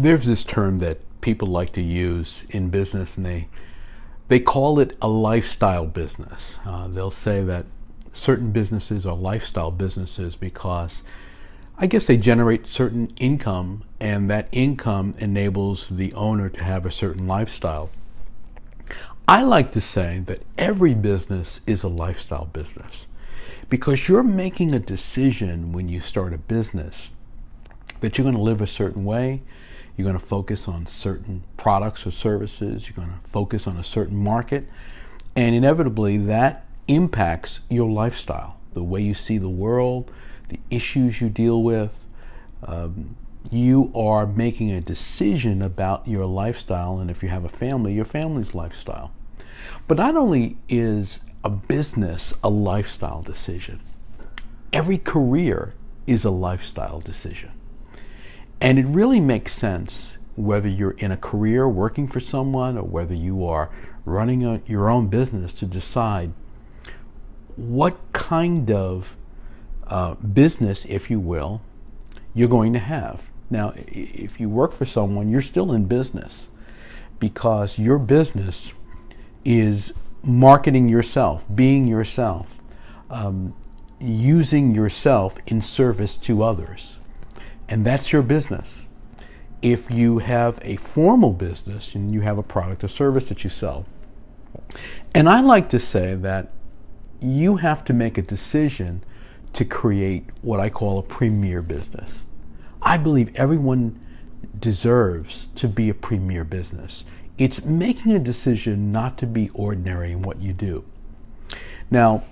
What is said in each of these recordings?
There's this term that people like to use in business, and they call it a lifestyle business. They'll say that certain businesses are lifestyle businesses because I guess they generate certain income, and that income enables the owner to have a certain lifestyle. I like to say that every business is a lifestyle business because you're making a decision when you start a business that you're going to live a certain way. You're going to focus on certain products or services. You're going to focus on a certain market. And inevitably, that impacts your lifestyle, the way you see the world, the issues you deal with. You are making a decision about your lifestyle, and if you have a family, your family's lifestyle. But not only is a business a lifestyle decision, every career is a lifestyle decision. And it really makes sense whether you're in a career working for someone or whether you are running your own business to decide what kind of business, if you will, you're going to have. Now, if you work for someone, you're still in business because your business is marketing yourself, being yourself, using yourself in service to others. And that's your business. If you have a formal business and you have a product or service that you sell, and I like to say that you have to make a decision to create what I call a premier business. I believe everyone deserves to be a premier business. It's making a decision not to be ordinary in what you do. Now,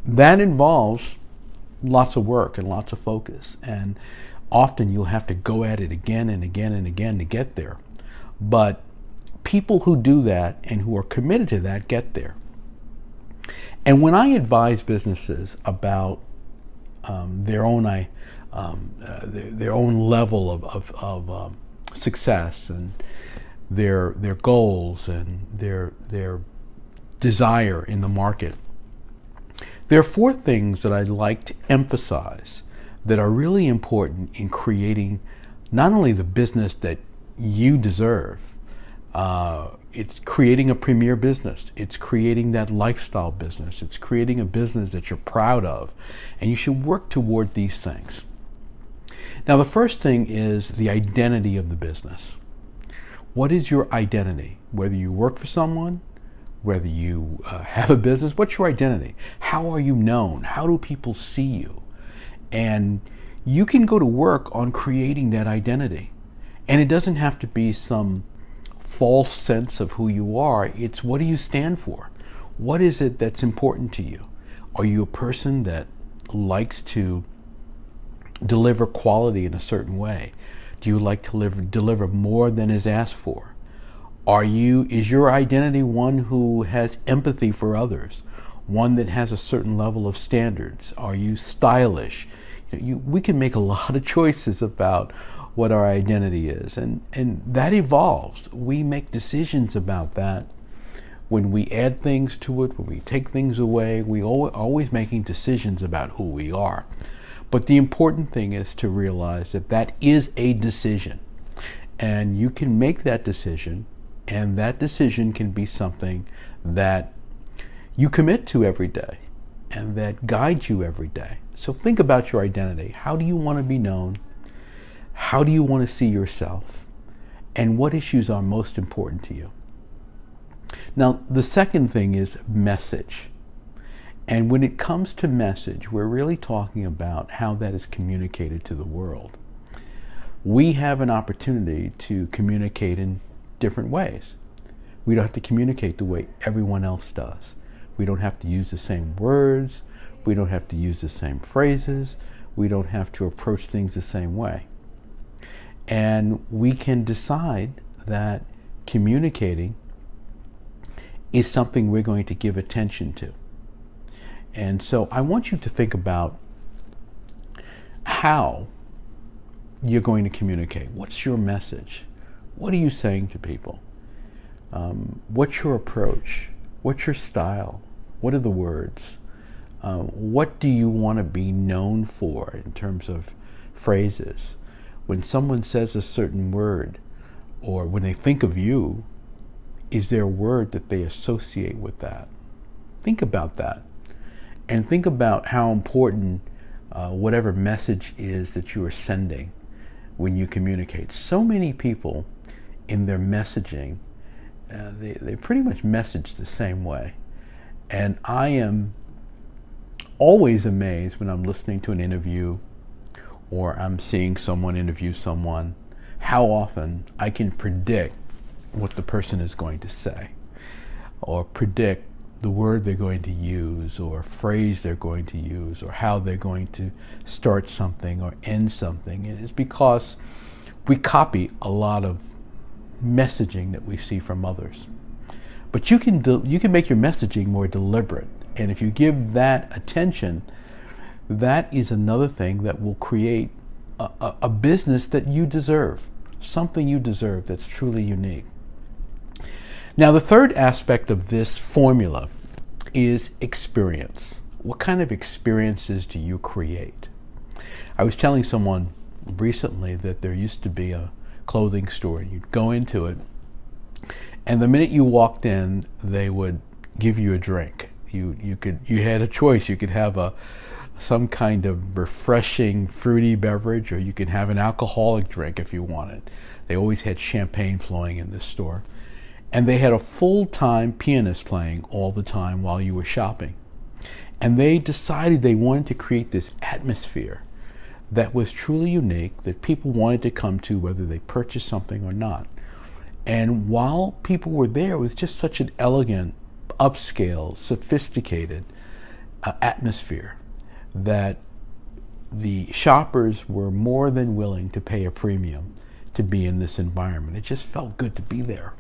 that involves lots of work and lots of focus, and often you'll have to go at it again and again and again to get there. But people who do that and who are committed to that get there. And when I advise businesses about their own level of success and their goals and their desire in the market, there are four things that I'd like to emphasize that are really important in creating not only the business that you deserve, it's creating a premier business, it's creating that lifestyle business, it's creating a business that you're proud of, and you should work toward these things. Now, the first thing is the identity of the business. What is your identity? Whether you work for someone, whether you have a business, what's your identity? How are you known? How do people see you? And you can go to work on creating that identity. And it doesn't have to be some false sense of who you are. It's what do you stand for? What is it that's important to you? Are you a person that likes to deliver quality in a certain way? Do you like to deliver more than is asked for? Is your identity one who has empathy for others? One that has a certain level of standards? Are you stylish? We can make a lot of choices about what our identity is, and that evolves. We make decisions about that. When we add things to it, when we take things away, we always making decisions about who we are. But the important thing is to realize that that is a decision, and you can make that decision, and that decision can be something that you commit to every day and that guides you every day. So think about your identity. How do you want to be known? How do you want to see yourself? And what issues are most important to you? Now, the second thing is message. And when it comes to message, we're really talking about how that is communicated to the world. We have an opportunity to communicate in different ways. We don't have to communicate the way everyone else does. We don't have to use the same words. We don't have to use the same phrases. We don't have to approach things the same way. And we can decide that communicating is something we're going to give attention to. And so I want you to think about how you're going to communicate. What's your message? What are you saying to people? What's your approach? What's your style? What are the words? What do you want to be known for in terms of phrases? when someone says a certain word, or when they think of you, is there a word that they associate with that? Think about that. And think about how important whatever message is that you are sending when you communicate. So many people in their messaging, they pretty much message the same way. And I am always amazed when I'm listening to an interview or I'm seeing someone interview someone, how often I can predict what the person is going to say, or predict the word they're going to use, or phrase they're going to use, or how they're going to start something or end something. And it's because we copy a lot of messaging that we see from others. But you can make your messaging more deliberate, and if you give that attention, that is another thing that will create a business that you deserve, something you deserve that's truly unique. Now, the third aspect of this formula is experience. What kind of experiences do you create? I was telling someone recently that there used to be a clothing store, and you'd go into it, and the minute you walked in, they would give you a drink. You had a choice. You could have some kind of refreshing fruity beverage, or you could have an alcoholic drink if you wanted. They always had champagne flowing in this store. And they had a full-time pianist playing all the time while you were shopping. And they decided they wanted to create this atmosphere that was truly unique, that people wanted to come to whether they purchased something or not. And while people were there, it was just such an elegant, upscale, sophisticated atmosphere that the shoppers were more than willing to pay a premium to be in this environment. It just felt good to be there.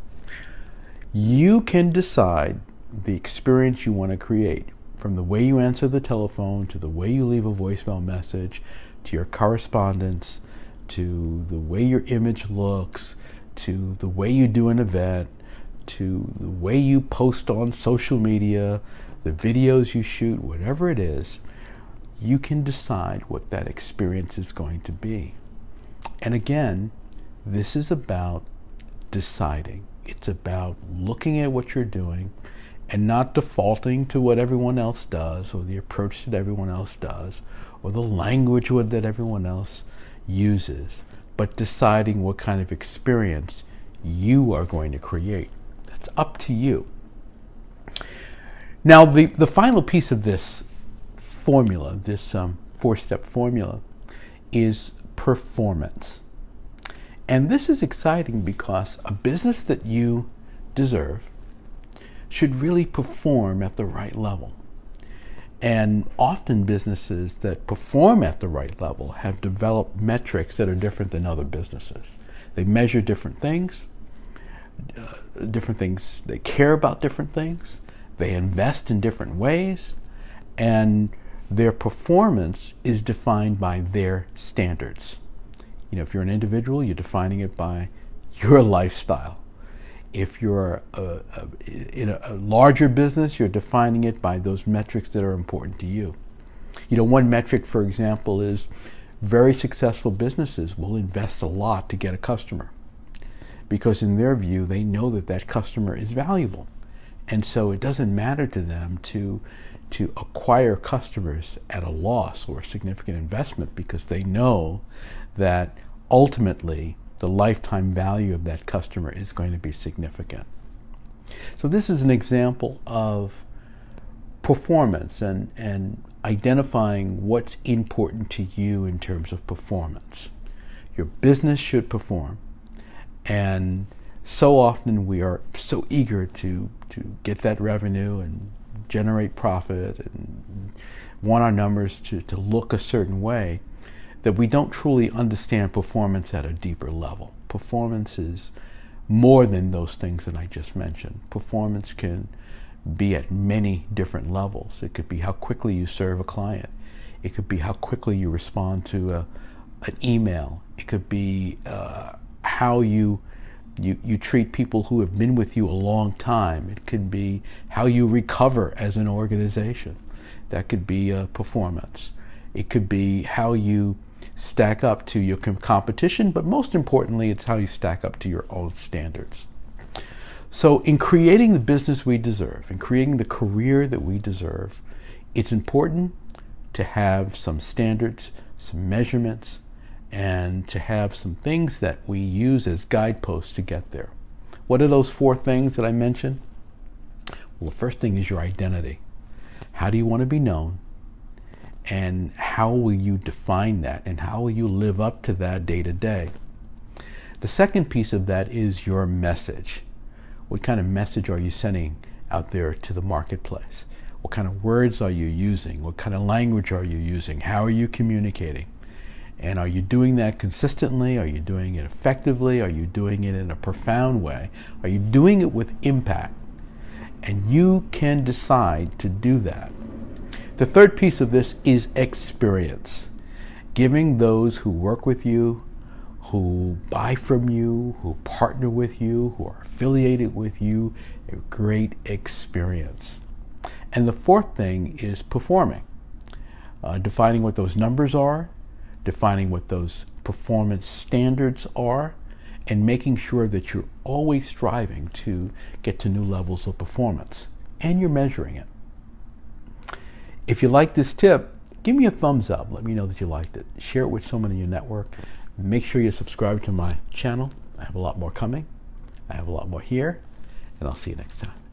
You can decide the experience you want to create, from the way you answer the telephone, to the way you leave a voicemail message, to your correspondence, to the way your image looks, to the way you do an event, to the way you post on social media, the videos you shoot, whatever it is. You can decide what that experience is going to be. And again, this is about deciding. It's about looking at what you're doing and not defaulting to what everyone else does, or the approach that everyone else does, or the language that everyone else uses, but deciding what kind of experience you are going to create. That's up to you. Now, the final piece of this formula, this 4-step formula, is performance. And this is exciting because a business that you deserve should really perform at the right level. And often businesses that perform at the right level have developed metrics that are different than other businesses. They measure different things, they care about different things, they invest in different ways, and their performance is defined by their standards. If you're an individual, you're defining it by your lifestyle. If you're in a larger business, you're defining it by those metrics that are important to you. One metric, for example, is very successful businesses will invest a lot to get a customer, because in their view, they know that customer is valuable. And so it doesn't matter to them to acquire customers at a loss or a significant investment, because they know that ultimately the lifetime value of that customer is going to be significant. So this is an example of performance and identifying what's important to you in terms of performance. Your business should perform, and so often we are so eager to get that revenue and generate profit and want our numbers to look a certain way, that we don't truly understand performance at a deeper level. Performance is more than those things that I just mentioned. Performance can be at many different levels. It could be how quickly you serve a client. It could be how quickly you respond to an email. It could be how you treat people who have been with you a long time. It could be how you recover as an organization. That could be performance. It could be how you stack up to your competition, but most importantly, it's how you stack up to your own standards. So in creating the business we deserve, in creating the career that we deserve, it's important to have some standards, some measurements, and to have some things that we use as guideposts to get there. What are those 4 things that I mentioned? Well, the first thing is your identity. How do you want to be known? And how will you define that? And how will you live up to that day to day? The second piece of that is your message. What kind of message are you sending out there to the marketplace? What kind of words are you using? What kind of language are you using? How are you communicating? And are you doing that consistently? Are you doing it effectively? Are you doing it in a profound way? Are you doing it with impact? And you can decide to do that. The third piece of this is experience. Giving those who work with you, who buy from you, who partner with you, who are affiliated with you, a great experience. And the fourth thing is performing. Defining what those numbers are, defining what those performance standards are, and making sure that you're always striving to get to new levels of performance. And you're measuring it. If you like this tip, give me a thumbs up. Let me know that you liked it. Share it with someone in your network. Make sure you subscribe to my channel. I have a lot more coming. I have a lot more here. And I'll see you next time.